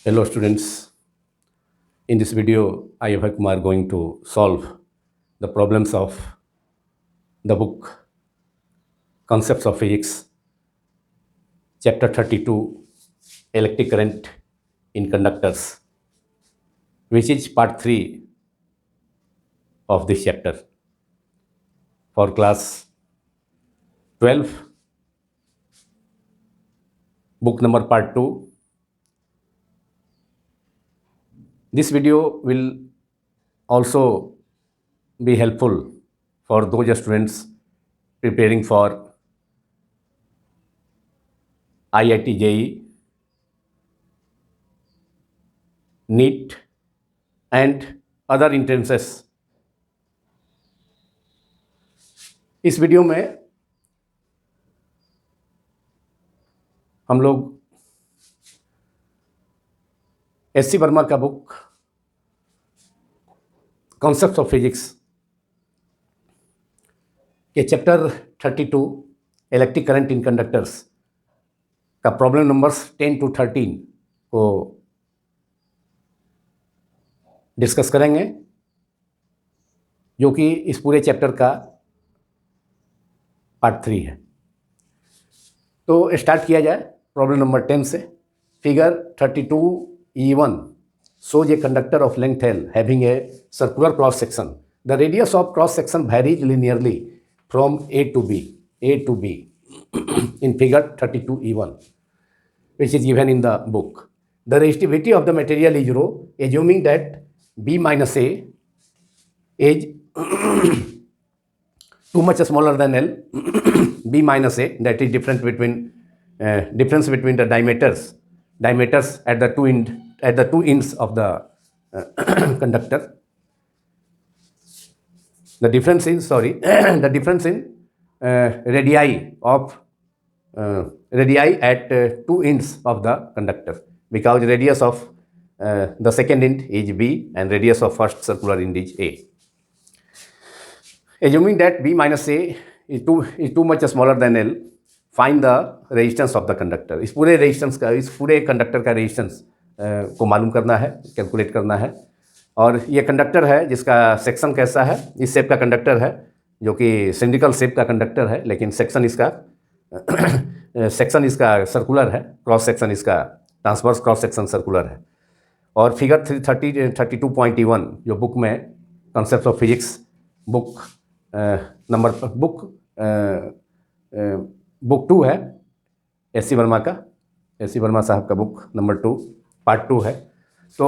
Hello students, in this video I Abhay Kumar going to solve the problems of the book Concepts of Physics, chapter 32, Electric Current in Conductors, which is part 3 of this chapter for class 12, book number part 2. This video will also be helpful for those students preparing for IIT JEE, NEET and other entrances. इस video में हम लोग S C Verma का book concepts of physics के chapter 32 electric current in conductors का problem numbers 10 to 13 को discuss करेंगे, जो कि इस पूरे चैप्टर का पार्ट 3 है। तो स्टार्ट किया जाए प्रॉब्लम नंबर 10 से। Figure 32E1 shows a conductor of length L having a circular cross section. The radius of cross section varies linearly from A to B in figure 32E1, which is given in the book. The resistivity of the material is rho, assuming that B minus A is too much smaller than L. B minus A, that is difference between the diameters at the two ends of the conductor. The difference in radii at two ends of the conductor, because radius of the second end is B and radius of first circular end is A. Assuming that B minus A is too much smaller than L, find the resistance of the conductor. इस पूरे conductor का resistance को मालूम करना है, calculate करना है। और ये कंडक्टर है जिसका सेक्शन कैसा है, इस शेप का कंडक्टर है, जो कि सिलिंड्रिकल शेप का कंडक्टर है, लेकिन सेक्शन इसका सर्कुलर है, क्रॉस सेक्शन इसका ट्रांसवर्स क्रॉस सेक्शन सर्कुलर है। और फिगर 32.1 जो बुक में कॉन्सेप्ट्स ऑफ फिजिक्स बुक 2 है, एस सी वर्मा साहब का बुक नंबर 2 पार्ट 2 है। तो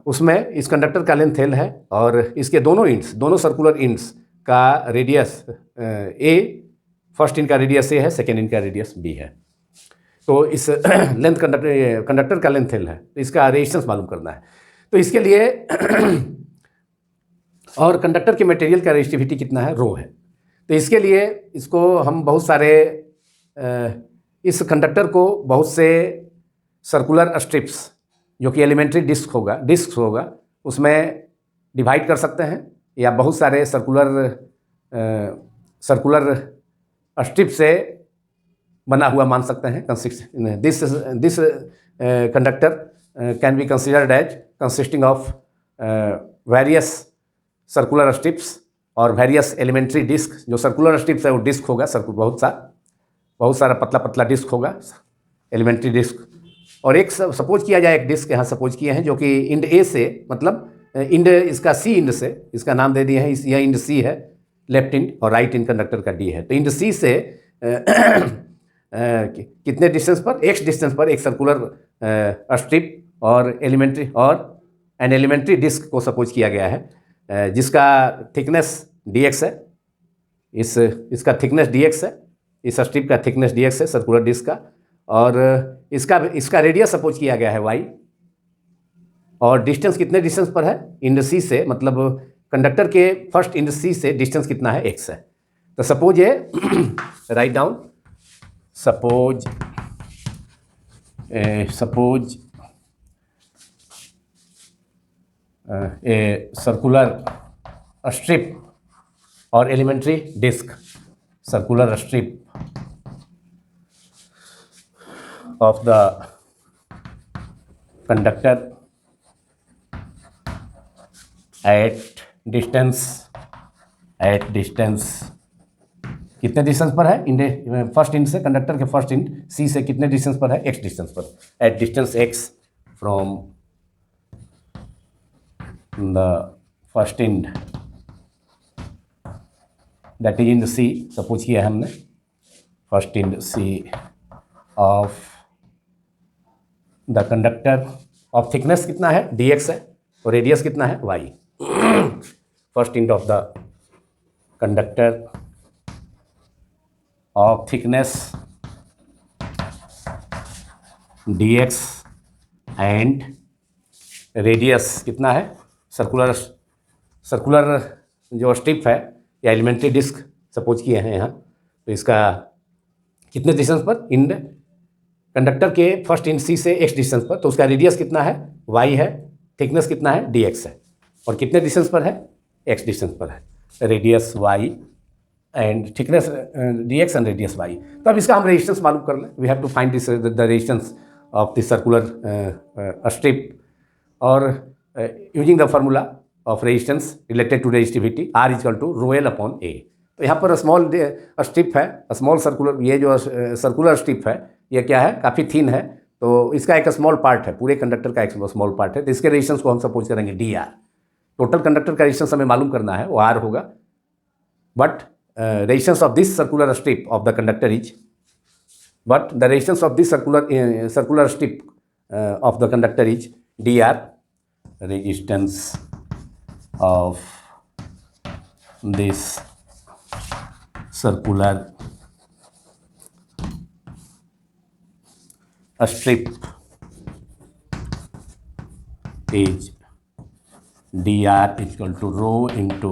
उसमें इस कंडक्टर का लेंथ L है और इसके दोनों सर्कुलर इंड्स का रेडियस A, फर्स्ट इंड का रेडियस A है, सेकेंड इंड का रेडियस B है। तो इस लेंथ कंडक्टर का लेंथ L है, तो इसका रेजिस्टेंस मालूम करना है। तो इसके लिए और कंडक्टर के मटेरियल का रेजिस्टिविटी कितना है, रो है। तो इसके लिए इसको हम इस कंडक्टर को बहुत से सर्कुलर स्ट्रिप्स, जो कि एलिमेंट्री डिस्क होगा, उसमें डिवाइड कर सकते हैं, या बहुत सारे सर्कुलर स्ट्रिप से बना हुआ मान सकते हैं। This conductor can be considered as consisting of various circular strips और वेरियस एलिमेंट्री डिस्क। जो सर्कुलर स्ट्रिप्स है वो डिस्क होगा, बहुत सारा पतला डिस्क होगा, एलिमेंट्री डिस्क। और एक सपोज किया जाए, एक डिस्क यहाँ सपोज किए हैं, जो कि इंड ए से, मतलब इंड इसका सी इंड से, इसका नाम दे दिए हैं, यह इंड सी है, लेफ्ट इंड, और राइट इंड कंडक्टर का डी है। तो इंड सी से कितने डिस्टेंस पर, एक्स डिस्टेंस पर एक सर्कुलर स्ट्रिप और एन एलिमेंट्री डिस्क को सपोज किया गया है, जिसका थिकनेस dx है, इसका थिकनेस dx है, इस स्ट्रिप का थिकनेस dx है सर्कुलर डिस्क का, और इसका रेडियस सपोज किया गया है y, और डिस्टेंस कितने डिस्टेंस पर है, इंड सी से, मतलब कंडक्टर के फर्स्ट इंड सी से डिस्टेंस कितना है, x है। तो सपोज ये write down, suppose a circular strip और elementary disc, circular strip of the conductor at distance कितने डिस्टेंस पर है, फर्स्ट इंड से, कंडक्टर के फर्स्ट इंड सी से कितने डिस्टेंस पर है, एक्स डिस्टेंस पर, at distance X from the first end that is in C, suppose किया है हमने first end C of the conductor of thickness कितना है, dx है, और रेडियस कितना है, y। First end of the conductor of thickness dx and radius कितना है, सर्कुलर जो स्ट्रिप है या एलिमेंट्री डिस्क सपोज किए हैं यहाँ, तो इसका कितने डिस्टेंस पर, इंड कंडक्टर के फर्स्ट इंड सी से एक्स डिस्टेंस पर, तो उसका रेडियस कितना है, y है, थिकनेस कितना है, dx है, और कितने डिस्टेंस पर है, x डिस्टेंस पर है, radius y and thickness dx and radius y। तो अब इसका हम रेजिस्टेंस मालूम कर लें, we have to find this the resistance of this circular strip, और using the formula of resistance related to resistivity R equal to rho L upon A. तो यहाँ पर स्मॉल स्ट्रिप है, स्मॉल सर्कुलर, ये जो सर्कुलर स्ट्रिप है ये क्या है, काफ़ी थिन है, तो इसका एक स्मॉल पार्ट है, पूरे कंडक्टर का एक स्मॉल पार्ट है, तो इसके रेजिस्टेंस को हम सपोज करेंगे dr। टोटल कंडक्टर का रेजिस्टेंस हमें मालूम करना है, वो r होगा, but resistance of this circular strip of the conductor is, but the resistance of this circular strip of the conductor is dr, resistance of this circular strip is dr equal to rho into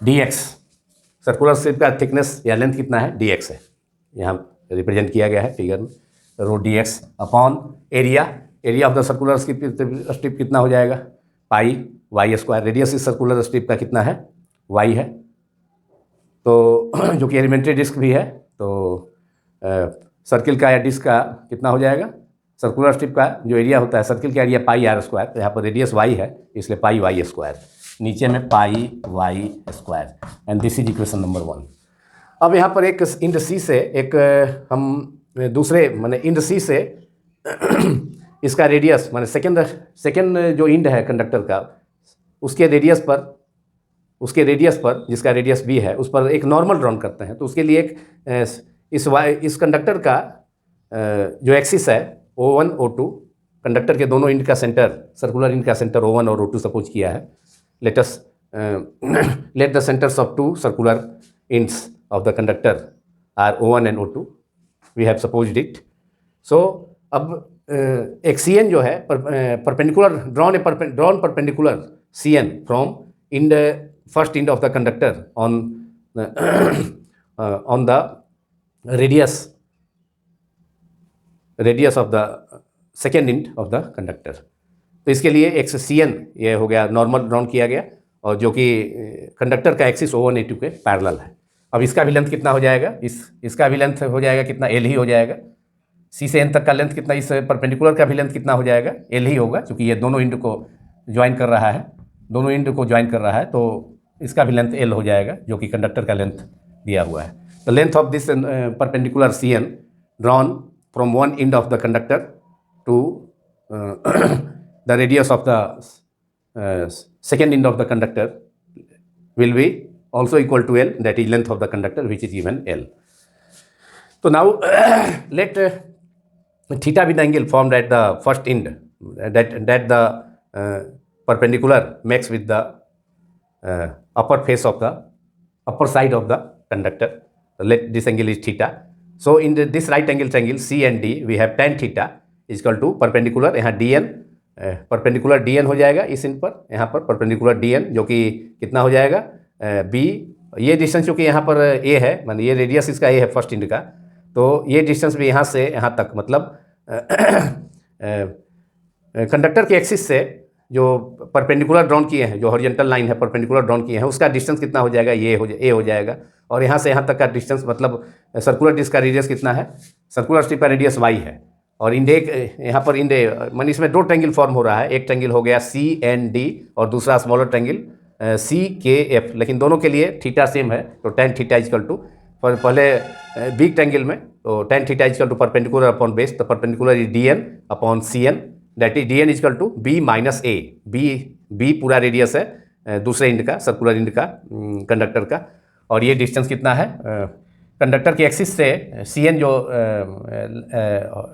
dx। Circular strip का thickness या length कितना है, dx है, यहाँ represent किया गया है figure में, रो dx upon area of the circular strip कितना हो जाएगा, पाई y स्क्वायर, रेडियस इस सर्कुलर स्ट्रिप का कितना है, y है, तो जो कि एलिमेंट्री डिस्क भी है, तो सर्किल का या डिस्क का कितना हो जाएगा, सर्कुलर स्ट्रिप का जो एरिया होता है, सर्किल का एरिया पाई r स्क्वायर, तो यहाँ पर रेडियस y है, इसलिए पाई y स्क्वायर, नीचे में पाई y square, and this is equation number 1। अब यहाँ पर एक इंड सी से एक हम दूसरे माने इंड सी से इसका रेडियस माने सेकेंड जो इंड है कंडक्टर का, उसके रेडियस पर जिसका रेडियस b है, उस पर एक नॉर्मल ड्रॉन करते हैं, तो उसके लिए एक इस कंडक्टर का जो एक्सिस है O1 O2, कंडक्टर के दोनों इंड का सेंटर, सर्कुलर इंड का सेंटर O1 और O2 सपोज किया है, let the centres of two circular ends of the conductor are O1 and O2, we have supposed it. So अब एक CN जो है perpendicular drawn perpendicular CN from end first end of the conductor on the radius of the second end of the conductor। तो इसके लिए एक CN ये हो गया, नॉर्मल ड्रॉन किया गया, और जो कि कंडक्टर का एक्सिस O1 A2 के पैरेलल है। अब इसका भी लेंथ कितना हो जाएगा, इसका भी लेंथ हो जाएगा कितना, L ही हो जाएगा, C से N तक का लेंथ कितना, इस परपेंडिकुलर का भी लेंथ कितना हो जाएगा, L ही होगा, क्योंकि ये दोनों इंड को ज्वाइन कर रहा है, तो इसका भी लेंथ L हो जाएगा, जो कि कंडक्टर का लेंथ दिया हुआ है। The length of this perpendicular CN drawn from one end of the conductor to the radius of the second end of the conductor will be also equal to L, that is length of the conductor, which is given L. So now let theta be the angle formed at the first end that the perpendicular makes with the upper face of the upper side of the conductor. So let this angle is theta. So in this right angle triangle C and D we have tan theta is equal to perpendicular, यहाँ dn perpendicular dn हो जाएगा इस इन पर, यहाँ पर perpendicular dn जो कि कितना हो जाएगा b, ये डिस्टेंस चूँकि यहाँ पर a है, माने ये रेडियस इसका a है फर्स्ट इंड का, तो ये डिस्टेंस भी यहाँ से यहाँ तक, मतलब कंडक्टर के एक्सिस से जो परपेंडिकुलर ड्रॉन किए हैं, जो हॉरिजॉन्टल लाइन है परपेंडिकुलर ड्रॉन किए हैं, उसका डिस्टेंस कितना हो जाएगा, ये a हो जाएगा, और यहाँ से यहाँ तक का डिस्टेंस, मतलब सर्कुलर डिस्क का रेडियस कितना है, सर्कुलर स्ट्रिप का रेडियस y है, और इंडे यहाँ पर इंडे मानी इसमें दो ट्रेंगल फॉर्म हो रहा है, एक ट्रेंगल हो गया CND और दूसरा स्मॉलर ट्रेंगल CKF, लेकिन दोनों के लिए थीटा सेम है, तो tan थीटा इजकल टू पहले बिग ट्रेंगल में तो tan theta is equal to perpendicular upon base, तो perpendicular is DN upon CN, that is DN is equal to B minus A। B पूरा रेडियस है दूसरे इंड का, सर्कुलर इंड का conductor का, और ये डिस्टेंस कितना है कंडक्टर के एक्सिस से CN जो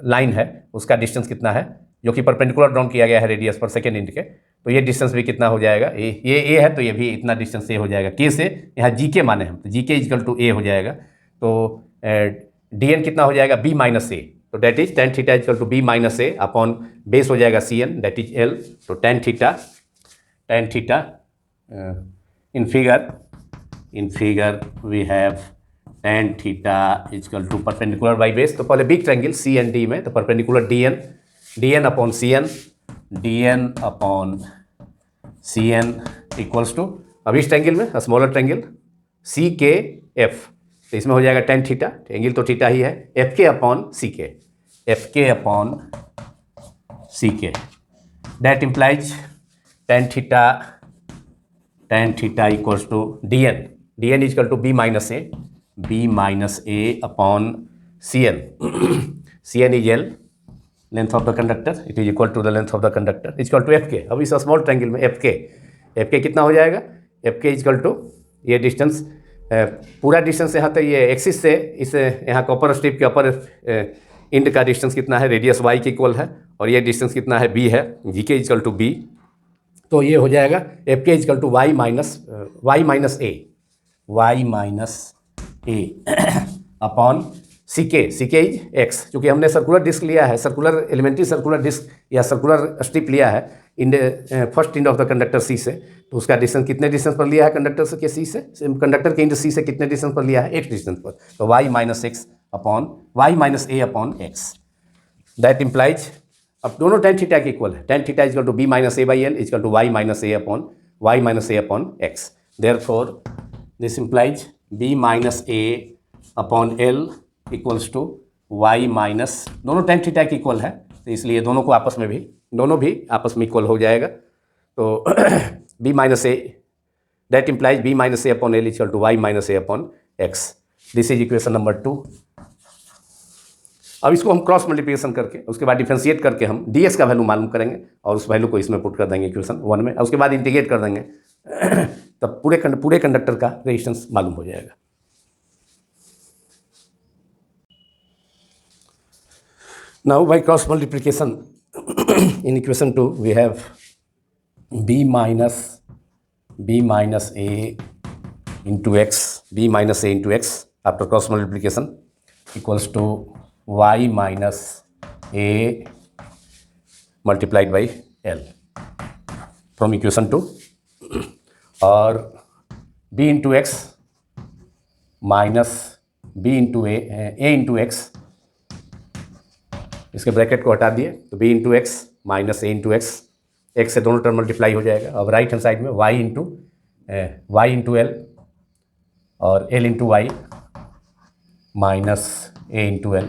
लाइन है उसका डिस्टेंस कितना है, जो कि परपेंडिकुलर ड्रॉन किया गया है रेडियस पर सेकेंड इंड के, तो ये डिस्टेंस भी कितना हो जाएगा, ये A है तो ये भी इतना डिस्टेंस A हो जाएगा। K से यहाँ GK माने हम, तो GK इजकल टू A हो जाएगा, तो DN कितना हो जाएगा B माइनस A, तो that is tan theta is equal to B minus A upon base हो जाएगा CN डेट इज L, तो tan theta in figure we have tan theta is equal to perpendicular by base, तो पहले big triangle CND में तो perpendicular DN upon CN equals to, अब इस triangle में स्मॉलर ट्रायंगल CKF, तो इसमें हो जाएगा tan थीटा, एंगल तो थीटा ही है, FK upon CK, that implies tan theta equals to DN is equal to B minus A upon CN is L, length of the conductor, it is equal to the length of the conductor is equal to FK। अब इस small triangle में FK कितना हो जाएगा, FK is equal to ये distance, पूरा distance यहाँ तक ये एक्सिस से इस यहाँ का अपर स्ट्रिप के अपर इंड का डिस्टेंस कितना है, रेडियस y के इक्वल है, और ये डिस्टेंस कितना है B है, GK इजकल टू B, तो ये हो जाएगा FK is equal to y minus A upon CK is x, क्योंकि हमने सर्कुलर डिस्क लिया है, एलिमेंट्री सर्कुलर डिस्क या सर्कुलर स्ट्रिप लिया है first end of the conductor C से, तो उसका डिस्टेंस कितने डिस्टेंस पर लिया है कंडक्टर के C से, कंडक्टर के इंड C से कितने डिस्टेंस पर लिया है, x डिस्टेंस पर, तो y minus A upon x, that implies, अब दोनों tan थीटा के इक्वल है, tan theta is equal to B minus A by L is equal to y minus A upon x, therefore this implies B minus A upon L equals to y minus, दोनों tan theta के equal है, तो इसलिए दोनों भी आपस में equal हो जाएगा, तो B minus A, that implies B minus A upon L equal to y minus A upon x, this is equation number 2। अब इसको हम क्रॉस मल्टीप्लिकेशन करके उसके बाद डिफरेंशिएट करके हम dx का वैल्यू मालूम करेंगे और उस वैल्यू को इसमें पुट कर देंगे इक्वेशन 1 में, और उसके बाद इंटीग्रेट कर देंगे तब पूरे कंडक्टर का रेजिस्टेंस मालूम हो जाएगा। Now by cross multiplication in equation 2 we have B minus A into x after cross multiplication equals to y minus A multiplied by L from equation 2, और B into x minus B into A into x, इसके bracket को हटा दिए तो B into X minus A into X से दोनों term multiply हो जाएगा। अब राइट हैंड साइड में y इंटू L और L into Y minus A into L।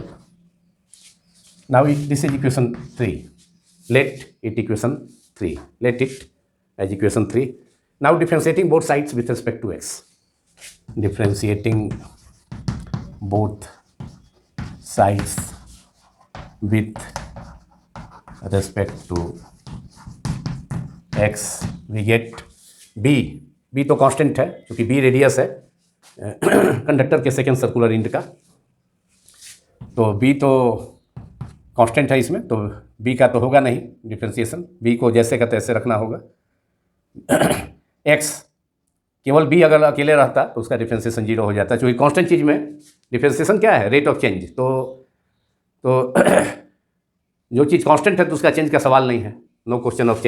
Now this is equation 3, let it as equation 3। Now differentiating both sides with respect to x, differentiating both sides with respect to x we get b तो constant है क्योंकि b radius है conductor के second circular end का, तो b तो constant है इसमें, तो b का तो होगा नहीं डिफरेंशिएशन, b को जैसे का तैसे रखना होगा। x केवल b अगर अकेले रहता तो उसका डिफरेंशिएशन 0 हो जाता है, क्योंकि कांस्टेंट चीज़ में डिफरेंशिएशन क्या है, रेट ऑफ चेंज, तो जो चीज़ कांस्टेंट है तो उसका चेंज का सवाल नहीं है, no question of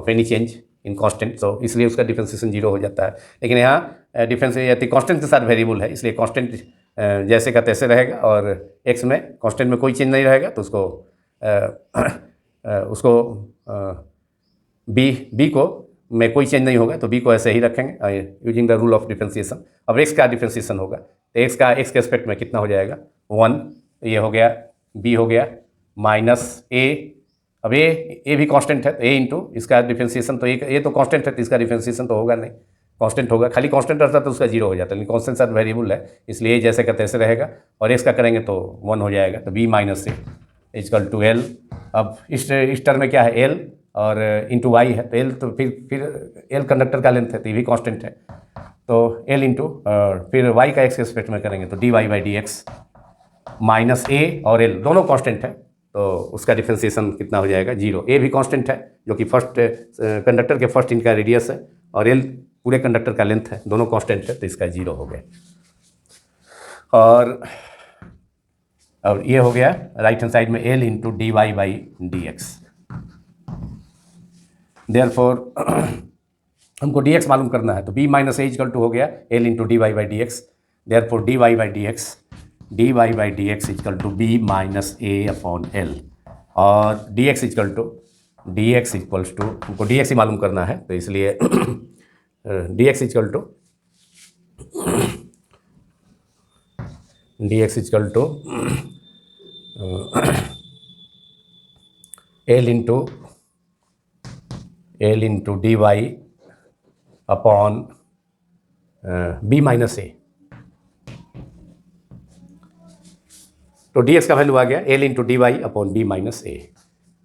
any change in constant, तो इसलिए उसका डिफरेंशिएशन 0 हो जाता है। लेकिन यहाँ डिफरेंशिएशन कांस्टेंट के साथ वेरिएबल है, इसलिए कांस्टेंट जैसे का तैसे रहेगा, और एक्स में कांस्टेंट में कोई चेंज नहीं रहेगा, तो उसको बी को में कोई चेंज नहीं होगा, तो बी को ऐसे ही रखेंगे using the rule of differentiation. अब एक्स का डिफरेंशिएशन होगा तो एक्स के एस्पेक्ट में कितना हो जाएगा 1, ये हो गया b हो गया माइनस ए, अब ए भी कांस्टेंट है तो ए इंटू इसका डिफरेंशिएशन, तो ए तो कांस्टेंट है तो इसका डिफरेंशिएशन तो होगा नहीं, कांस्टेंट होगा, खाली कांस्टेंट रहता तो उसका जीरो हो जाता, लेकिन कांस्टेंट साथ वेरिएबल है इसलिए जैसे का तैसे रहेगा, और इसका करेंगे तो 1 हो जाएगा, तो B minus A equal to L. अब इस टर्म में क्या है, एल और इंटू वाई है, तो एल तो फिर एल कंडक्टर का लेंथ है तो ये भी कांस्टेंट है, तो एल इंटू फिर वाई का एक्स रिस्पेक्ट में करेंगे तो d Y by D x minus a और एल दोनों कांस्टेंट है, तो उसका डिफरेंशिएशन कितना हो जाएगा, जीरो। ए भी कांस्टेंट है जो कि फर्स्ट कंडक्टर के फर्स्ट इनका रेडियस है, और एल पूरे कंडक्टर का लेंथ है, दोनों कांस्टेंट है तो इसका जीरो हो गया। और अब ये हो गया राइट हैंड साइड में L into D Y by D X. Therefore हमको डी एक्स मालूम करना है, तो B minus A equal to हो गया L into D Y by D X. Therefore D Y by D x equal to B minus A upon L, और D X equals to हमको D X ही मालूम करना है, तो इसलिए D x equal to L into D Y upon B minus a, तो d x का वैल्यू आ गया L into D Y upon B minus a,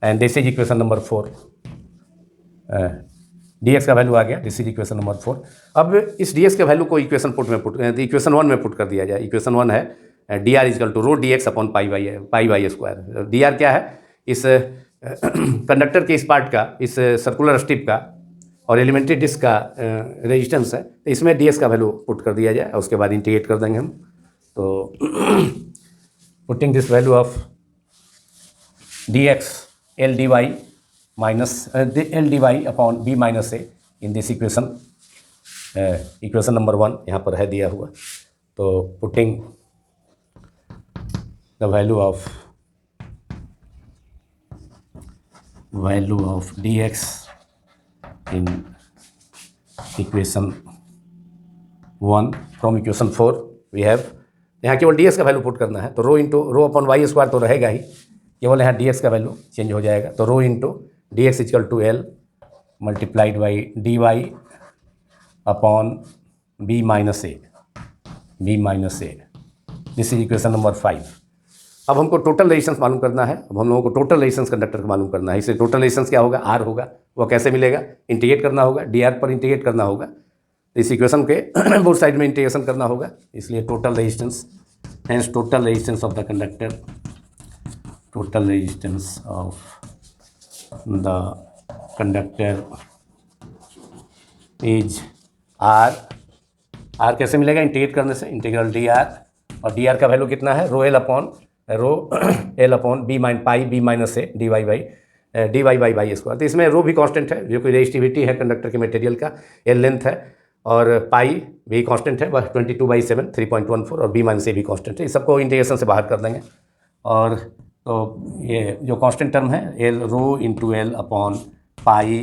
and this is equation number 4। D x का वैल्यू आ गया, this is equation number 4। अब इस d x के वैल्यू को इक्वेशन इक्वेशन 1 में पुट कर दिया जाए। इक्वेशन 1 है d r equal to rho d x upon pi y square. D r क्या है, इस कंडक्टर के इस पार्ट का, इस सर्कुलर स्ट्रिप का और एलिमेंट्री डिस्क का रेजिस्टेंस है, तो इसमें डी एक्स का वैल्यू पुट कर दिया जाए और उसके बाद इंटीग्रेट कर देंगे हम। तो putting this value of D X L D Y minus L D Y upon B minus A in this equation, equation number 1 यहाँ पर है दिया हुआ। तो putting the value of D X in equation 1 from equation 4 we have, यहाँ केवल D x का value put करना है, तो रो अपॉन वाई स्क्वायर तो रहेगा ही, केवल यहाँ डी एक्स का वैल्यू चेंज हो जाएगा, तो rho into d x equal to L multiplied by d Y upon B minus a, this is equation number 5। अब हमको टोटल रेजिस्टेंस मालूम करना है, अब हम लोगों को टोटल रेजिस्टेंस कंडक्टर का मालूम करना है, इसलिए टोटल रेजिस्टेंस क्या होगा, आर होगा, वो कैसे मिलेगा, इंटीग्रेट करना होगा, डी आर पर इंटीग्रेट करना होगा, तो इस इक्वेशन के बोथ साइड में इंटीग्रेशन करना होगा, इसलिए total resistance, hence total resistance of the conductor, total resistance of the conductor is R. R कैसे मिलेगा, इंटीग्रेट करने से, इंटीग्रल डी आर, और डी आर का वैल्यू कितना है, rho L upon B minus A D Y by square. तो इसमें रो भी कांस्टेंट है, जो कोई रेजिस्टिविटी है कंडक्टर के मटेरियल का, एल लेंथ है, और पाई भी कांस्टेंट है, वह 22/7 3.14, और बी माइनस ए भी कांस्टेंट है। इस सबको इंटीग्रेशन से बाहर कर देंगे, और तो ये जो कांस्टेंट टर्म है L rho into L upon pi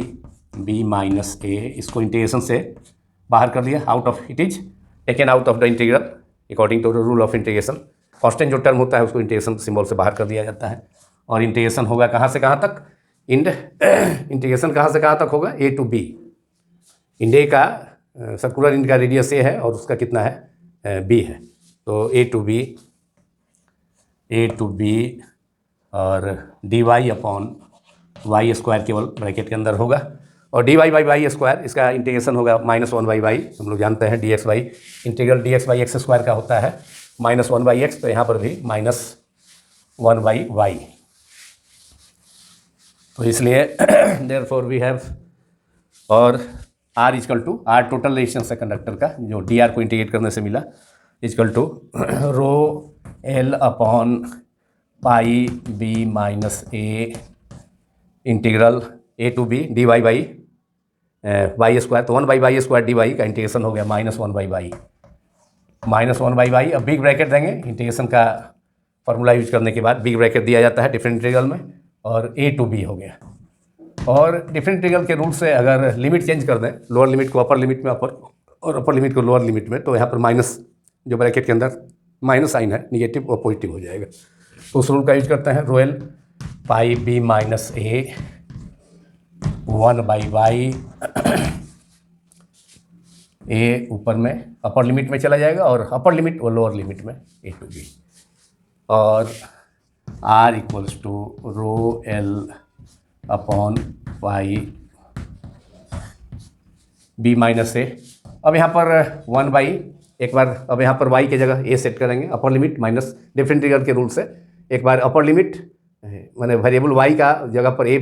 B minus a, इसको इंटीग्रेशन से बाहर कर लिया, out of, it is taken out of the integral according to the rule of integration. Constant जो टर्म होता है उसको इंटीग्रेशन सिंबल से बाहर कर दिया जाता है, और इंटीग्रेशन होगा कहाँ से कहाँ तक, इंटीग्रेशन कहाँ से कहाँ तक होगा, ए टू बी। इंडे का सर्कुलर इंड का रेडियस ए है और उसका कितना है, बी है, तो ए टू बी और d Y upon y square केवल ब्रैकेट के अंदर होगा, और d Y by Y square, इसका इंटीग्रेशन होगा -1/y, हम लोग जानते हैं d x y, integral d x by x square का होता है -1/x, तो यहाँ पर भी -1/y, तो इसलिए देयरफॉर वी हैव, और R equal to, R total resistance है कंडक्टर का, जो डी आर को इंटीग्रेट करने से मिला, equal to rho L upon pi B minus A integral A to B D Y by Y square, तो 1/y square D Y का integration हो गया -1/y। अब बिग ब्रैकेट देंगे, इंटीग्रेशन का फॉर्मूला यूज करने के बाद बिग ब्रैकेट दिया जाता है डिफरेंट इंटीग्रल में, और ए टू बी हो गया। और डिफरेंट इंटीग्रल के रूल से अगर लिमिट चेंज कर दें, लोअर लिमिट को अपर लिमिट में अपर, और अपर लिमिट को लोअर लिमिट में, तो यहाँ पर माइनस, जो ब्रैकेट के अंदर माइनस साइन है, निगेटिव और पॉजिटिव हो जाएगा, तो उस रूल का यूज करते हैं। रोएल पाई बी माइनस ए 1/y ए ऊपर में अपर लिमिट में चला जाएगा और अपर लिमिट और लोअर लिमिट में ए टू बी, और r equals to rho L upon pi B minus a. अब यहाँ पर 1/, एक बार अब यहाँ पर y की जगह a सेट करेंगे, upper limit minus different integral के रूल से एक बार अपर लिमिट माने वेरिएबल y का जगह पर a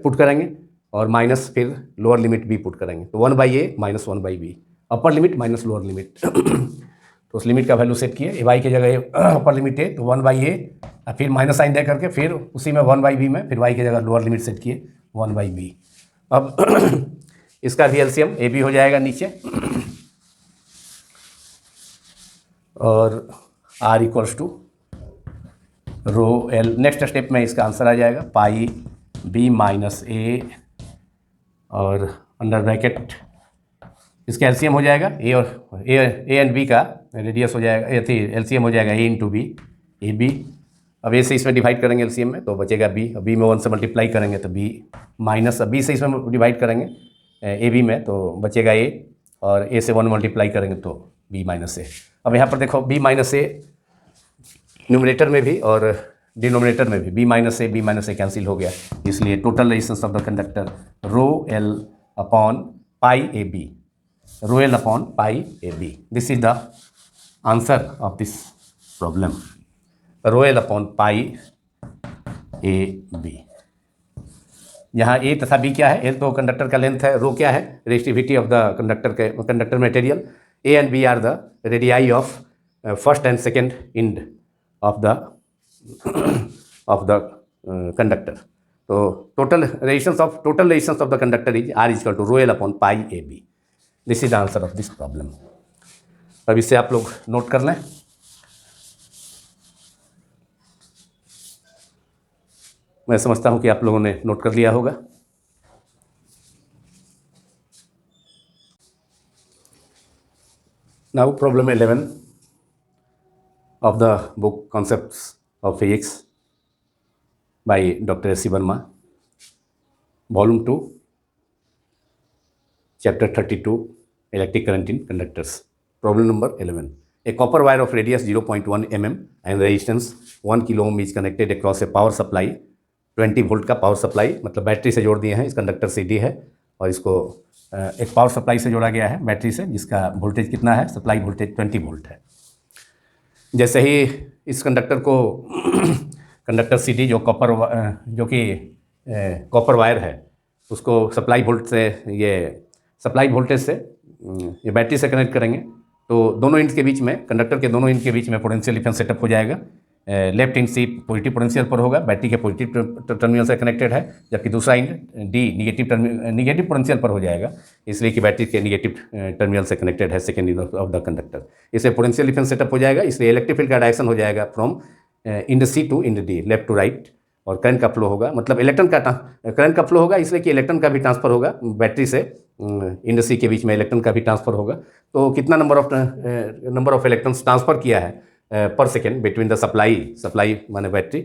पुट करेंगे और माइनस फिर लोअर लिमिट b पुट करेंगे, तो 1/a minus 1/b, upper limit minus lower limit. तो उस लिमिट का वैल्यू सेट किए, y की जगह अपर लिमिट है तो 1/a, फिर माइनस साइन दे करके फिर उसी में 1/b में फिर y की जगह लोअर लिमिट सेट किए 1/b। अब इसका भी एलसीएम ए बी हो जाएगा नीचे, और r equals to rho L, next step में इसका आंसर आ जाएगा पाई बी माइनस ए, और अंडर ब्रैकेट इसका एलसीएम हो जाएगा ए और ए एंड बी का रेडियस हो जाएगा, एलसीएम हो जाएगा ए इंटू बी, ए बी। अब ए से इसमें डिवाइड करेंगे एलसीएम में तो बचेगा बी, बी में 1 से मल्टीप्लाई करेंगे तो बी माइनस, बी से इसमें डिवाइड करेंगे ए बी में तो बचेगा ए, और ए से 1 मल्टीप्लाई करेंगे तो बी माइनस ए। अब यहाँ पर देखो बी माइनस ए न्यूमरेटर में भी और डिनोमिनेटर में भी बी माइनस ए कैंसिल हो गया, इसलिए total resistance of the conductor rho L upon pi A B, rho L upon pi A B. This is the answer of this problem, rho L upon pi A B. यहाँ A तथा B क्या है, L तो conductor का length है, rho क्या है resistivity of the conductor material, a and b are the radii of first and second end of the conductor. तो total resistance of the conductor is R equal to rho L upon pi A B. This is the answer of this problem. अब इससे आप लोग note कर लें। मैं समझता हूं कि आप लोगों ने नोट कर लिया होगा। Now problem 11 of the book Concepts of Physics by Dr. S.C. Verma, Volume 2, Chapter 32, Electric Current in Conductors. Problem number 11. A copper wire of radius 0.1 mm and resistance 1 kilo ohm is connected across a power supply 20 volt का power supply, मतलब battery से जोड़ दिए हैं। इस conductor CD है और इसको एक पावर सप्लाई से जोड़ा गया है बैटरी से, जिसका वोल्टेज कितना है, सप्लाई वोल्टेज 20 वोल्ट है। जैसे ही इस कंडक्टर को कंडक्टर CD जो कि कॉपर वायर है उसको सप्लाई वोल्टेज से ये बैटरी से कनेक्ट करेंगे, तो दोनों इंड के बीच में, कंडक्टर के दोनों इंड के बीच में पोटेंशियल डिफरेंस सेटअप हो जाएगा। Left end C positive potential पर होगा, बैटरी के पॉजिटिव टर्मिनल से कनेक्टेड है, जबकि दूसरा इंड D निगेटिव पोटेंशियल पर हो जाएगा, इसलिए कि बैटरी के निगेटिव टर्मिनल से कनेक्टेड है second end of the conductor. इससे पोटेंशियल डिफरेंस सेटअप हो जाएगा, इसलिए इलेक्ट्रिक फील्ड का डायरेक्शन हो जाएगा from end C to end D, left to right, और करंट का फ्लो होगा, मतलब करंट का फ्लो होगा, इसलिए कि इलेक्ट्रॉन का भी ट्रांसफर होगा बैटरी से इंड C के बीच में, इलेक्ट्रॉन का भी ट्रांसफर होगा। तो कितना नंबर ऑफ इलेक्ट्रॉन्स ट्रांसफर किया है पर सेकेंड बिटवीन द सप्लाई माने बैटरी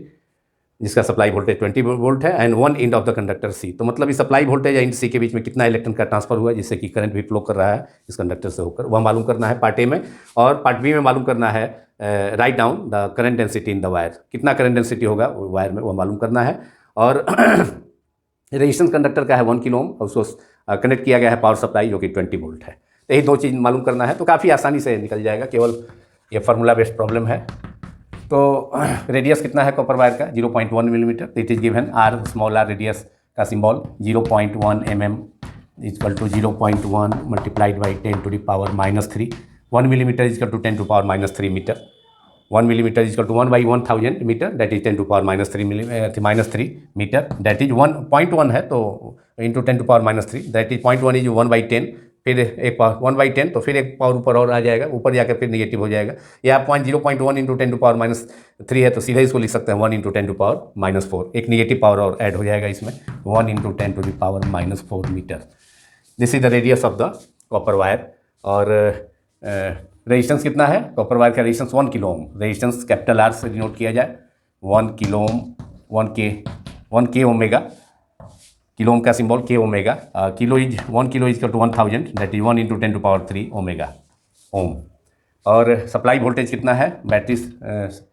जिसका सप्लाई वोल्टेज 20 वोल्ट है and one end of the conductor C, तो मतलब इस सप्लाई वोल्टेज या इंड C के बीच में कितना इलेक्ट्रॉन का ट्रांसफर हुआ जिससे कि करंट भी फ्लो कर रहा है इस कंडक्टर से होकर, वह मालूम करना है पार्ट ए में। और पार्ट बी में मालूम करना है write down the current density in the wire, कितना करंट डेंसिटी होगा वायर में, वह मालूम करना है। और रेजिस्टेंस कंडक्टर का है 1 किलो ओम, उसको कनेक्ट किया गया है पावर सप्लाई जो कि 20 वोल्ट है। तो यही दो चीज़ मालूम करना है, तो काफ़ी आसानी से निकल जाएगा, केवल ये फार्मूला बेस्ड प्रॉब्लम है। तो रेडियस कितना है कॉपर वायर का 0.1 millimetre, it is given r, small r radius का symbol 0.1 mm equal to 0.1 multiplied by 10 to the power -3, 1 millimetre equal to 10 to power -3 metre, 1 millimetre equal to 1/1000 metre, that is 10 to power -3 metre, that is 1.1 है तो into 10 to power -3, that is 0.1 is 1/10, फिर एक power 1/10 तो फिर एक power ऊपर और आ जाएगा, ऊपर जाकर फिर निगेटिव हो जाएगा। या 0.1 इंटू 10 टू पावर -3 है तो सीधे इसको लिख सकते हैं 1 इंटू 10 टू पावर -4, एक निगेटिव पावर और ऐड हो जाएगा इसमें, 1 into 10 to the power -4 metre. This is the radius of the copper wire. और रेजिस्टेंस कितना है कॉपर वायर का, resistance 1 kilo ohm, resistance capital R से डिनोट किया जाए 1 kilo ohm, 1k omega, kilo ohm का symbol k omega, kilo is 1 kilo is equal to 1000, that is 1 into 10⁻³ omega ohm. और supply voltage कितना है, battery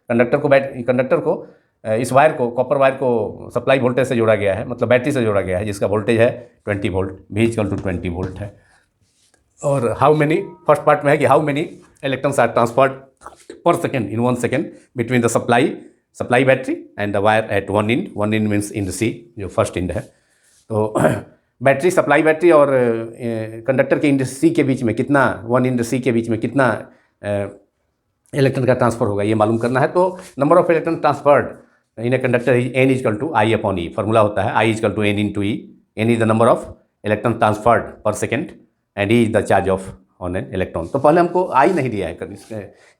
conductor को इस wire को, कॉपर वायर को सप्लाई वोल्टेज से जोड़ा गया है, मतलब बैटरी से जोड़ा गया है, जिसका वोल्टेज है 20 volt, V equal to 20 volt है। और हाउ मेनी, फर्स्ट पार्ट में है कि how many electrons are transferred per second in 1 second between the supply battery and the wire at one end means end C, जो first end है। तो battery, supply battery और conductor के end C के बीच में कितना, वन इंड C के बीच में कितना इलेक्ट्रॉन का ट्रांसफर होगा, ये मालूम करना है। तो number of electron transferred in a conductor is N equal to I upon E, formula होता है I equal to N into E। N is the number of electron transferred per second and E is the charge of on an electron. तो पहले हमको I नहीं दिया है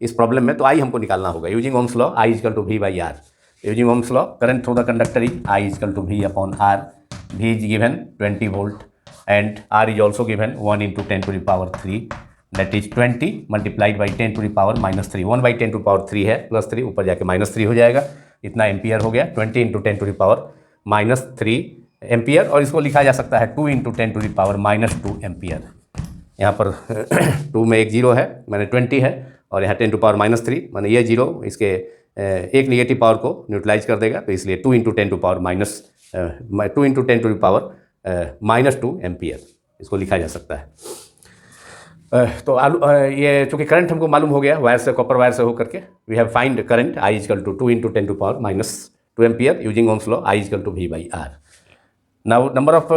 इस problem में, तो I हमको निकालना होगा using Ohm's law, I equal to V by R। Using Ohm's law, current through the conductor is I equal to V upon R। V is given 20 volt and R is also given 1 into 10⁻³ that is 20 multiplied by 10⁻³ 1 by 10⁻³ है, plus 3 ऊपर जाके -3 हो जाएगा, इतना ampere हो गया, 20 into 10⁻³ ampere. और इसको लिखा जा सकता है 2 into 10⁻² एम्पियर। यहाँ पर 2 में एक जीरो है, मैंने 20 है, और यहाँ 10⁻³ माने ये जीरो इसके एक निगेटिव पावर को न्यूट्रलाइज कर देगा, तो इसलिए 2 into 10⁻² एम्पियर इसको लिखा जा सकता है। तो ये चूँकि करंट हमको मालूम हो गया वायर से, कॉपर वायर से होकर के, we have find current I equal to 2 into 10⁻² ampere using Ohm's law, I equal to V by R। Now number of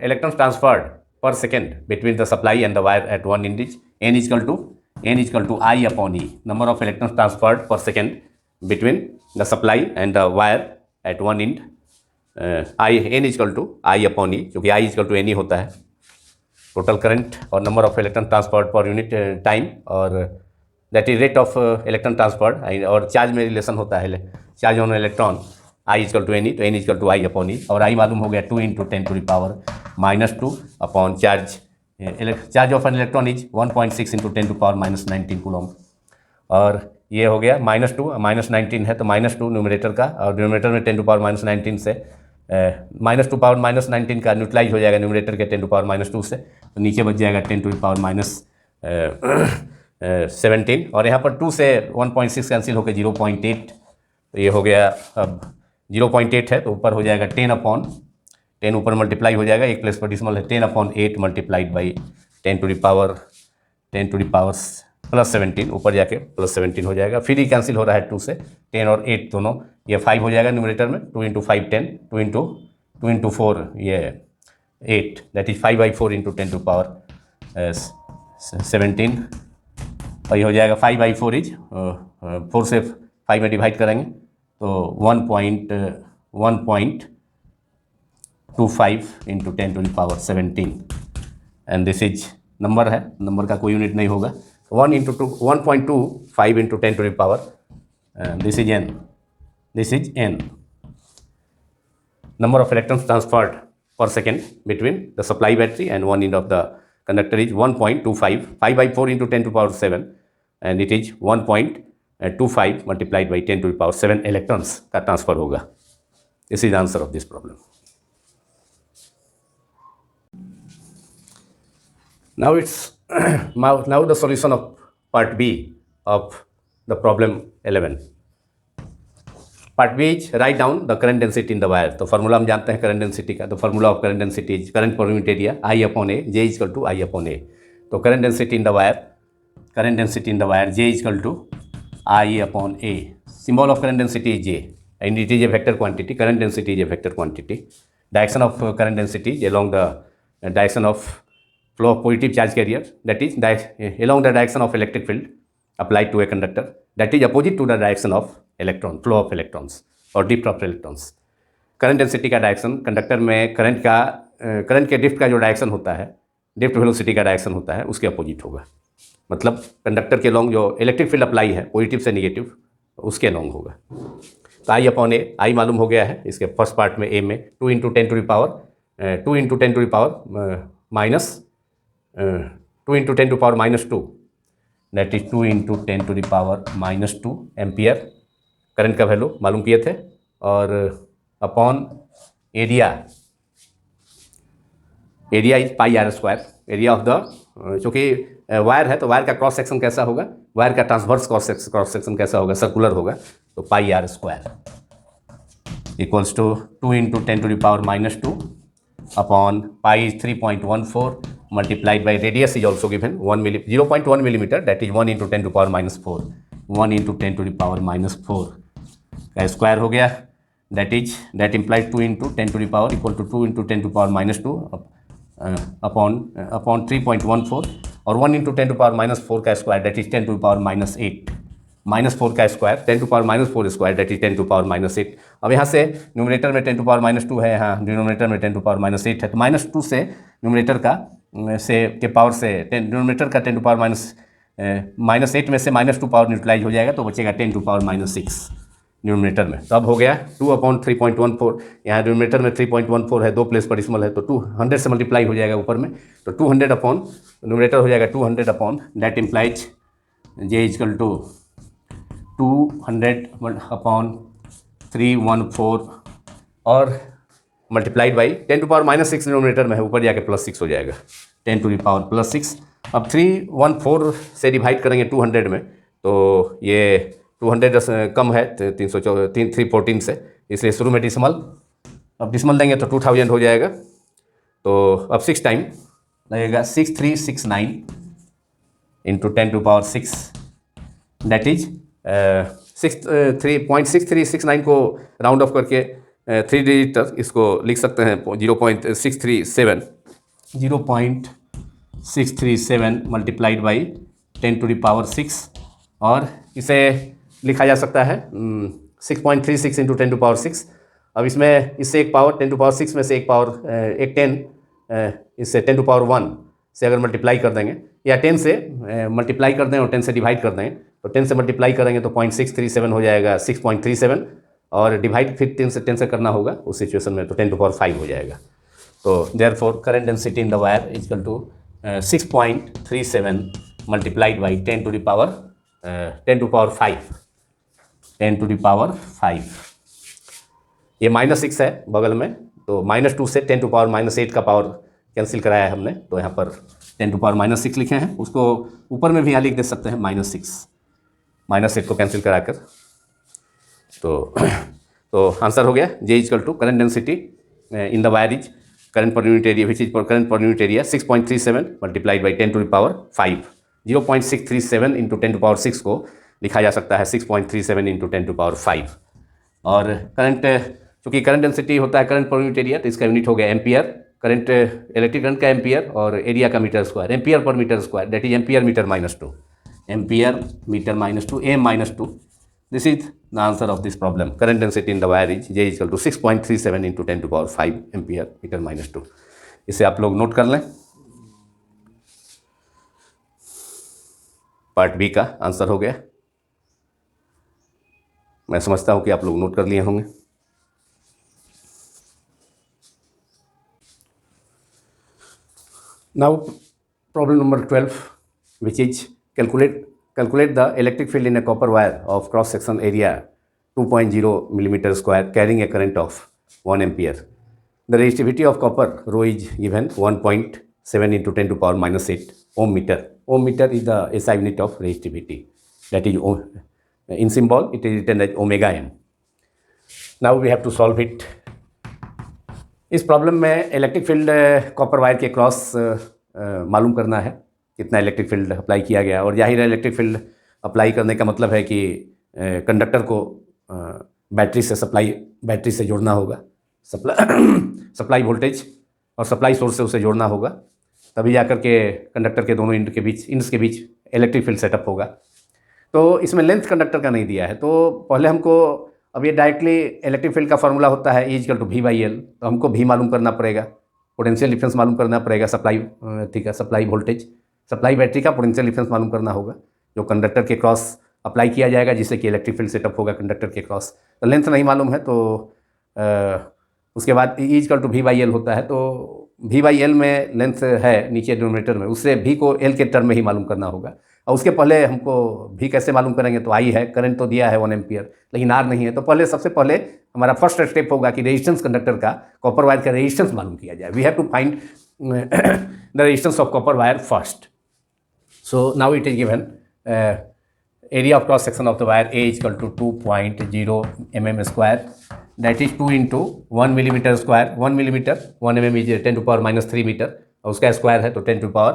electrons transferred per second between the supply and the wire at one end is N equal to I upon E. Number of electrons transferred per second between the supply and the wire at one end, N equal to I upon E, क्योंकि I equal to N ही होता है total current, और number of electron transferred per unit time, और that is rate of electron transferred, और charge में relation होता है charge on electron I equal to N, तो N equal to I upon E, और I मालूम हो गया 2 into 10⁻² upon charge of an electron is 1.6 into 10⁻19 coulomb, और ये हो गया -2 -19 है, तो -2 न्यूमरेटर का, और न्यूमरेटर में 10⁻19 से -2 पावर -19 का न्यूट्रलाइज हो जाएगा न्यूमरेटर के 10⁻² से, तो नीचे बच जाएगा 10⁻17, और यहाँ पर 2 से 1.6 कैंसिल होकर 0.8, तो ये हो गया अब 0.8 है, तो ऊपर हो जाएगा 10 ऊपर मल्टीप्लाई हो जाएगा, एक प्लेस पर डिसिमल है, 10/8 मल्टीप्लाइड बाई 10⁻+17 ऊपर जाके +17 हो जाएगा, फिर ही कैंसिल हो रहा है 2 से, 10 और 8 दोनों, ये 5 हो जाएगा न्यूमरेटर में, 2 into 5 10, 2 into 4 ये 8, दैट इज 5/4 into 10⁻17, और ये हो जाएगा 5/4 इज 4 से 5 में डिवाइड करेंगे तो 1.25 into 10⁻17, and this is number है, नंबर का कोई यूनिट नहीं होगा, 1.25 into 10⁻, this is n, number of electrons transferred per second between the supply battery and one end of the conductor is 1.25, 5/4 into 10⁻7, and it is 1.25 multiplied by 10⁻7 electrons का transfer होगा। This is answer of this problem. Now the solution of part B of the problem 11. Part B is write down the current density in the wire. तो formula हम जानते हैं current density का, तो formula of current density is current per unit area I upon A, J equal to I upon A। तो current density in the wire J equal to I upon A। Symbol of current density is J and it is a vector quantity. Current density is a vector quantity. Direction of current density is along the direction of flow of positive charge carrier, that is along the direction of electric field applied to a conductor, that is opposite to the direction of flow of electrons or drift of electrons. Current density का direction conductor में current के drift का जो direction होता है, drift velocity का direction होता है, उसके अपोजिट होगा। मतलब कंडक्टर के लॉन्ग जो इलेक्ट्रिक फील्ड अप्लाई है पॉजिटिव से निगेटिव, उसके लॉन्ग होगा। तो I अपॉन A, I मालूम हो गया है इसके फर्स्ट पार्ट में, A में 2 into 10⁻, that is 2 into 10⁻² ampere current का वैल्यू मालूम किए थे, और upon area is pi are square, area of the, चूँकि वायर है तो वायर का क्रॉस सेक्शन कैसा होगा, वायर का ट्रांसवर्स क्रॉस सेक्शन कैसा होगा, सर्कुलर होगा, तो pi are square equals to 2 into 10⁻⁻² upon pi 3.14 multiplied by radius is also given 0.1 millimetre, that is 1 into 10⁻⁻4, 1 into 10⁻⁻4 का स्क्वायर हो गया, that implies 2 into 10 equal to 2 into 10⁻² upon 3.14 और 1 into 10⁻⁻4 का square, that is 10⁻⁸, -4 का square 10⁻⁴ square, that is 10⁻⁸। अब यहाँ से numerator में 10⁻² है, यहाँ डिनोमिनेटर में 10⁻8 है, तो -2 से न्यूमरेटर का के पावर से डिनोमिनेटर का 10⁻−8 में से -2 पावर न्यूट्रलाइज हो जाएगा, तो बचेगा 10⁻6 न्यूमरेटर में। तो अब हो गया 2/3.14, यहाँ डिनोमिनेटर में 3.14 है, 2 प्लेस पर डिसिमल है, तो 200 से मल्टीप्लाई हो जाएगा ऊपर में, तो 200 अपॉन न्यूमरेटर हो जाएगा 200 upon, that implies J equal to 200 upon 314 और मल्टीप्लाइड बाई 10⁻6 डिनोमिनेटर में है, ऊपर जाके +6 हो जाएगा, 10⁻+6। अब 314 से डिवाइड करेंगे 200 में, तो ये 200 कम है 314 से, इसलिए शुरू में डिसमल, अब डिसमल देंगे तो 2000 हो जाएगा, तो अब 6 टाइम लगेगा 6369 इंटू 10⁻6, दैट इज 3.6369 को राउंड ऑफ करके 3 डिजिट इसको लिख सकते हैं 0.637 मल्टीप्लाइड बाई 10⁻6, और इसे लिखा जा सकता है 6.36 इंटू 10⁻6। अब इसमें इससे एक पावर 10⁻6 में से एक पावर एक 10 इससे 10⁻1 से अगर मल्टीप्लाई कर देंगे, या 10 से मल्टीप्लाई कर दें और 10 से डिवाइड कर दें, तो 10 से मल्टीप्लाई करेंगे तो 0.637 हो जाएगा 6.37, और डिवाइड फिर 10 से करना होगा उस सिचुएशन में, तो 10⁻5 हो जाएगा। तो therefore current density in the wire equal to 6.37 multiplied by 10⁻5। ये -6 है बगल में, तो -2 से 10⁻8 का पावर कैंसिल कराया है हमने, तो यहाँ पर 10⁻6 लिखे हैं, उसको ऊपर में भी यहाँ लिख दे सकते हैं -6 को कैंसिल कराकर। तो आंसर हो गया J equal to current density in the wire is current per unit area, which is current per unit area 6.37 multiplied by 10⁻5। 0.637 into 10⁻6 को लिखा जा सकता है 6.37 इंटू 10⁻5। और करंट, चूँकि करंट डेंसिटी होता है करंट पर यूनिट एरिया, तो इसका यूनिट हो गया एम्पियर, करंट इलेक्ट्रिक करंट का एम्पियर और एरिया का metre square, ampere per metre square, that is ampere metre -2, ampere metre -2, m-2। This is the answer of this problem. Current density in the wire is J equal to 6.37 into 10⁻5 ampere metre -2। इसे आप लोग note कर लें। Part B का answer हो गया, मैं समझता हूँ कि आप लोग नोट कर लिए होंगे। Now problem number 12, which is calculate the electric field in a copper wire of cross section area 2.0 millimeter square carrying a current of 1 ampere. The resistivity of copper rho is given 1.7 into 10⁻⁸ ohm meter. Ohm meter is the SI unit of resistivity, that is in symbol it is written as omega m. Now we have to solve it. इस problem में electric field copper wire के cross मालूम करना है, कितना electric field apply किया गया, और जाहिर है इलेक्ट्रिक फील्ड अप्लाई करने का मतलब है कि कंडक्टर को बैटरी से जोड़ना होगा, सप्लाई वोल्टेज और सप्लाई सोर्स से उसे जोड़ना होगा, तभी जाकर के कंडक्टर के दोनों इंड्स के बीच इलेक्ट्रिक फील्ड सेटअप होगा। तो इसमें लेंथ कंडक्टर का नहीं दिया है, तो पहले हमको, अब ये डायरेक्टली इलेक्ट्रिक फील्ड का फॉर्मूला होता है E = V/L, तो हमको V मालूम करना पड़ेगा, पोटेंशियल डिफरेंस मालूम करना पड़ेगा, सप्लाई वोल्टेज, सप्लाई बैटरी का पोटेंशियल डिफरेंस मालूम करना होगा, जो कंडक्टर के क्रॉस अप्लाई किया जाएगा, जिससे कि इलेक्ट्रिक फील्ड सेटअप होगा कंडक्टर के क्रॉस। तो लेंथ नहीं मालूम है, तो उसके बाद E = V/L होता है, तो V/L में लेंथ है नीचे डिनोमिनेटर में, उससे V को L के टर्म में ही मालूम करना होगा। और उसके पहले हमको V कैसे मालूम करेंगे, तो I है, करंट तो दिया है 1 एम्पियर, लेकिन R नहीं है, तो सबसे पहले हमारा फर्स्ट स्टेप होगा कि रेजिस्टेंस कंडक्टर का, कॉपर वायर का रेजिस्टेंस मालूम किया जाए. We have to find the resistance of copper wire first. So now it is given area of cross section of the wire A is equal to 2.0 mm square, that is 2 into 1 millimeter square. 1 millimeter 1 mm is 10 to power minus 3 meter, और उसका square है तो 10 to power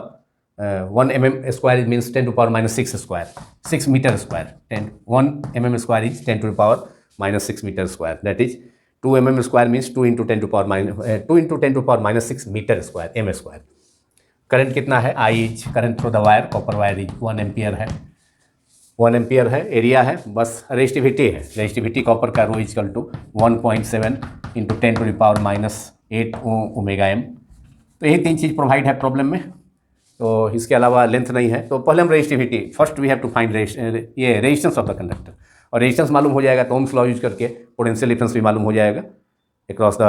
1 mm square means 10 to power minus 6 square, 6 meter square. 1 mm square is 10 to the power minus 6 meter square, that is 2 mm square means 2 into 10 to power minus 2 into 10 to power minus 6 meter square, m square. Current कितना है? I is current through the wire, copper wire is 1 ampere है, 1 ampere है. Area है, बस resistivity है. Resistivity copper का rho equal to 1.7 into 10 to the power minus 8 omega m. तो यही 3 चीज़ प्रोवाइड है प्रॉब्लम में. तो इसके अलावा लेंथ नहीं है. तो पहले हम resistivity, first we have to find ये रेजिस्टेंस ऑफ द कंडक्टर, और रेजिस्टेंस मालूम हो जाएगा तो ओम्स लॉ यूज करके पोटेंशियल डिफरेंस भी मालूम हो जाएगा across the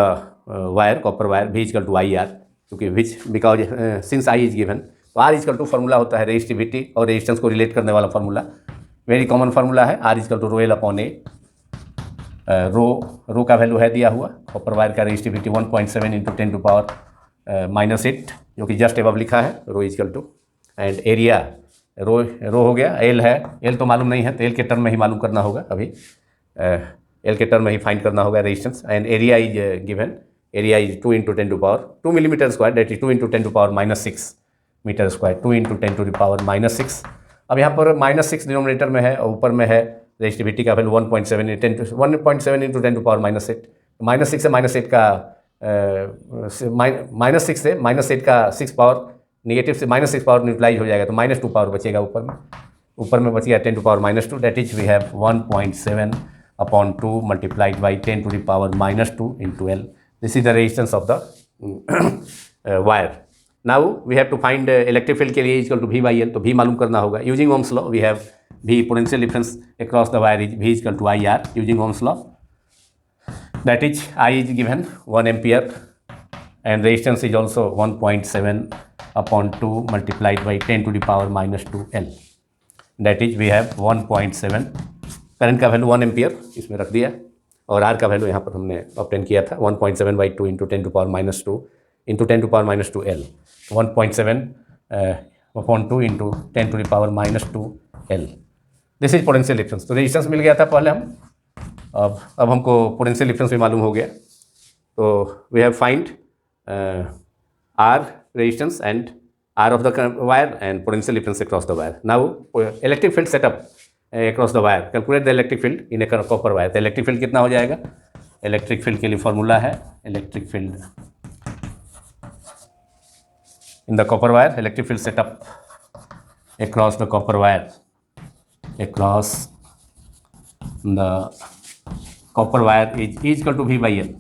wire, copper wire. V equal to I R, क्योंकि which because since I is given, तो R इजकल टू फार्मूला होता है रेजिस्टिविटी और रेजिस्टेंस को रिलेट करने वाला फार्मूला. वेरी कॉमन फार्मूला है. R equal to rho L upon A. Rho का वैल्यू है दिया हुआ. कॉपर वायर का resistivity 1.7 into 10 to power minus 8, जो कि जस्ट एबव लिखा है. Rho equal to and area, rho हो गया. एल है, एल तो मालूम नहीं है तो एल के टर्म में ही मालूम करना होगा. अभी एल के टर्म में ही फाइंड करना होगा resistance. And area is given. Area is 2 into 10 to power 2 millimetre square, that is 2 into 10 to power minus 6 metre square. 2 into 10 to the power minus 6. अब यहाँ पर -6 डिनोमिनेटर में है और ऊपर में है रेजिस्टिविटी का value 1.7 into 10 to power minus 8. -6 से -8 का -6 से -8 का 6 पावर निगेटिव से -6 पावर न्यूट्रलाइज हो जाएगा तो -2 पावर बचेगा ऊपर में बच गया 10 to power -2. That is we have 1.7 upon 2 multiplied by 10 to the power -2 into L. This is the resistance of the wire. Now we have to find electric field के लिए equal to V by L. तो V मालूम करना होगा using Ohm's law. We have V potential difference across the wire is V equal to I R using Ohm's law. That is I is given 1 ampere and resistance is also 1.7 upon 2 multiplied by 10 to the power -2 L. That is we have 1.7. Current का value 1 ampere इसमें रख दिया और R का value यहाँ पर हमने obtain किया था 1.7 by 2 into 10 to power -2 into 10 to power -2 L. 1.7 upon 2 into 10 to the power -2 L. This is potential difference. तो रेजिस्टेंस मिल गया था पहले हम. अब हमको पोटेंशियल डिफरेंस भी मालूम हो गया. तो we have find R resistance and R of the wire and potential difference across the wire. Now electric field setup across the wire. Calculate the electric field in a copper wire. तो electric field कितना हो जाएगा? Electric field के लिए formula है electric field in the copper wire. Electric field setup across the copper wire, across the copper wire is equal to V by L.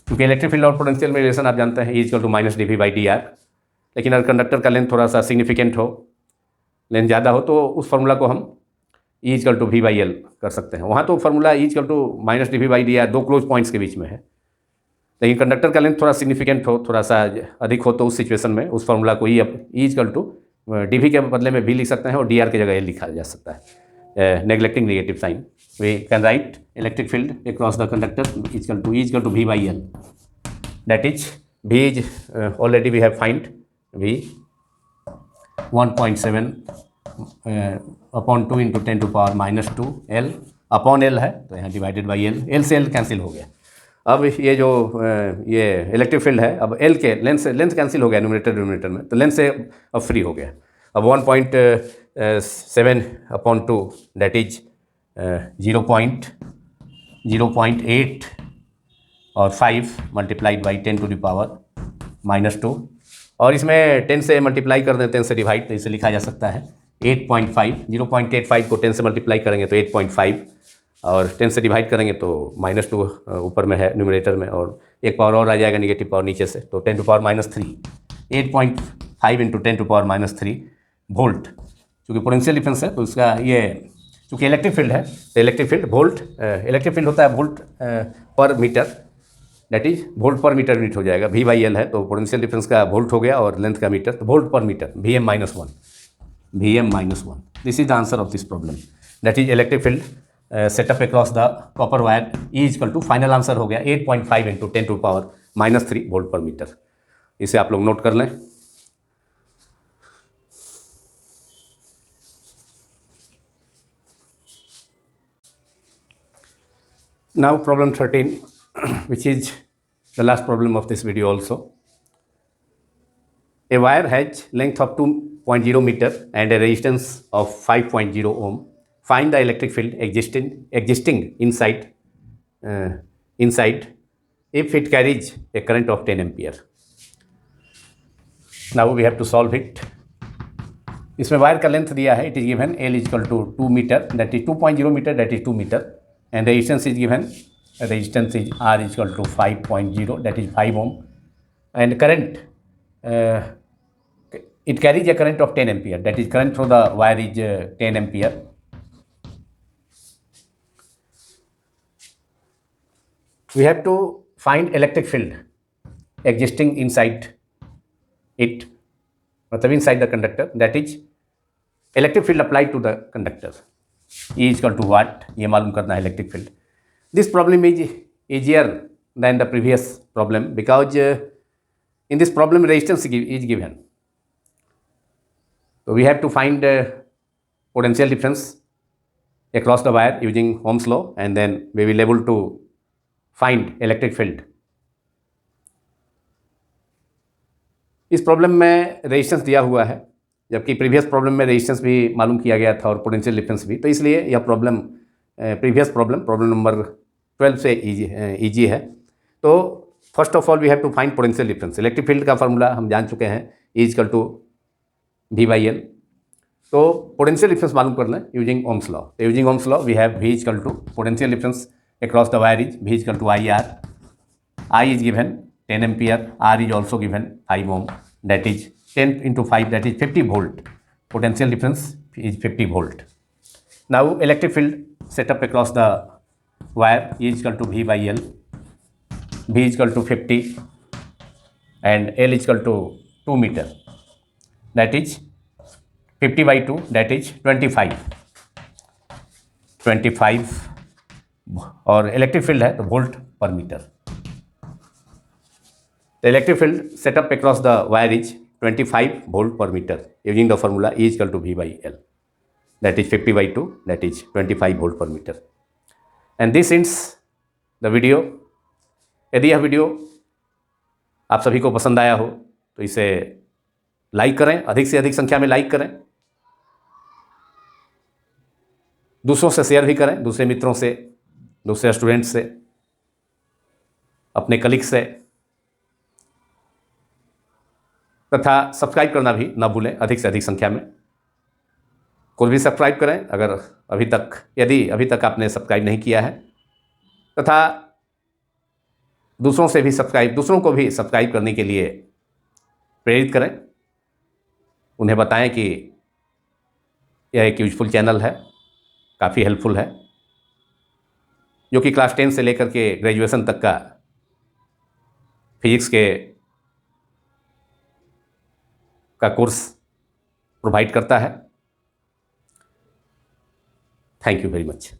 क्योंकि electric field और potential में relation आप जानते हैं equal to -dV by dr. लेकिन अगर conductor का length थोड़ा सा सिग्निफिकेंट हो, लेंथ ज़्यादा हो, तो उस फार्मूला को हम equal to V by L कर सकते हैं. वहाँ तो formula equal to -dV by dr दो क्लोज पॉइंट्स के बीच में है. लेकिन कंडक्टर का लेंथ थोड़ा सिग्निफिकेंट हो, थोड़ा सा अधिक हो, तो उस सिचुएशन में उस फार्मूला को इक्वल टू dV के बदले में V लिख सकते हैं और dr की जगह L लिखा जा सकता है. Neglecting negative sign, we can write electric field across the conductor equal to V by L. That is V is already we have find V 1.7 upon 2 into 10 to power -2 L upon L है, तो यहाँ divided by L. L से L cancel हो गया. अब ये जो ये इलेक्ट्रिक फील्ड है, अब एल के लेंथ कैंसिल हो गया न्यूमरेटर डिनोमिनेटर में, तो लेंथ से अब फ्री हो गया. अब 1.7 अपॉन 2 दैट इज 0.8 और 5 multiplied by 10 to the power -2. और इसमें 10 से मल्टीप्लाई कर दें, 10 से डिवाइड, तो इसे लिखा जा सकता है 8.5. 0.85 को 10 से मल्टीप्लाई करेंगे तो 8.5 और 10 से डिवाइड करेंगे तो -2 ऊपर में है न्यूमरेटर में और एक पावर और आ जाएगा नेगेटिव पावर नीचे से, तो 10 to power -3. 8.5 into 10 to power -3 volt. क्योंकि पोटेंशियल डिफरेंस है तो उसका ये, चूँकि इलेक्ट्रिक फील्ड है तो electric field volt, electric field होता है volt per metre, that is volt per metre unit हो जाएगा. V बाई एल है तो पोटेंशियल डिफरेंस का वोल्ट हो गया और लेंथ का मीटर, तो volt per metre Vm-1. This is the answer of this problem. That is electric field setup across the copper wire E equal to, final answer हो गया 8.5 इंटू 10⁻³ वोल्ट पर मीटर। इसे आप लोग note कर लें। Now problem 13, which is the last problem of this video also. A wire has length of 2.0 meter and a resistance of 5.0 ohm. Find the electric field existing inside if it carries a current of 10 ampere. Now we have to solve it. इसमें wire का length दिया है, it is given L equal to 2 metre, that is 2.0 metre, that is 2 metre, and resistance is given, resistance is R equal to 5.0, that is 5 ohm, and current, it carries a current of 10 ampere, that is current through the wire is 10 ampere. We have to find electric field existing inside it, मतलब inside the conductor, that is electric field applied to the conductor. E is equal to what, ये मालूम करना है electric field. This problem is easier than the previous problem because in this problem resistance is given. So we have to find potential difference across the wire using Ohm's law, and then we will able to find electric field. इस problem में resistance दिया हुआ है, जबकि previous problem में resistance भी मालूम किया गया था और पोटेंशियल डिफरेंस भी, तो इसलिए यह प्रॉब्लम प्रीवियस प्रॉब्लम नंबर 12 से ईजी है। तो first of all we have to find potential difference. Electric field का फार्मूला हम जान चुके हैं, E इक्वल टू V/L। तो पोटेंशियल डिफरेंस मालूम कर लें यूजिंग ओम्स लॉ। तो using Ohm's law we have V equal to potential difference across the wire is V equal to IR। I is given 10 ampere, R is also given 5 ohm, that is 10 into 5, that is 50 volt. Potential difference is 50 volt. Now electric field set up across the wire E is equal to V/L. V is equal to 50 and L is equal to 2 meter, that is 50/2, that is 25 और electric field है तो volt per metre. The electric field set up across the wire is 25 volt per meter using the formula E is equal to V/L, that is 50/2, that is 25 volt per meter. And this ends the video. यदि यह video आप सभी को पसंद आया हो तो इसे लाइक करें, अधिक से अधिक संख्या में लाइक करें, दूसरों से शेयर भी करें, दूसरे मित्रों से, दूसरे स्टूडेंट्स से, अपने कलीग से, तथा सब्सक्राइब करना भी ना भूलें अधिक से अधिक संख्या में। कुछ भी सब्सक्राइब करें अगर यदि अभी तक आपने सब्सक्राइब नहीं किया है, तथा दूसरों को भी सब्सक्राइब करने के लिए प्रेरित करें। उन्हें बताएं कि यह एक यूजफुल चैनल है, काफ़ी हेल्पफुल है, जो कि क्लास 10 से लेकर के ग्रेजुएशन तक का फिजिक्स का कोर्स प्रोवाइड करता है। Thank you very much.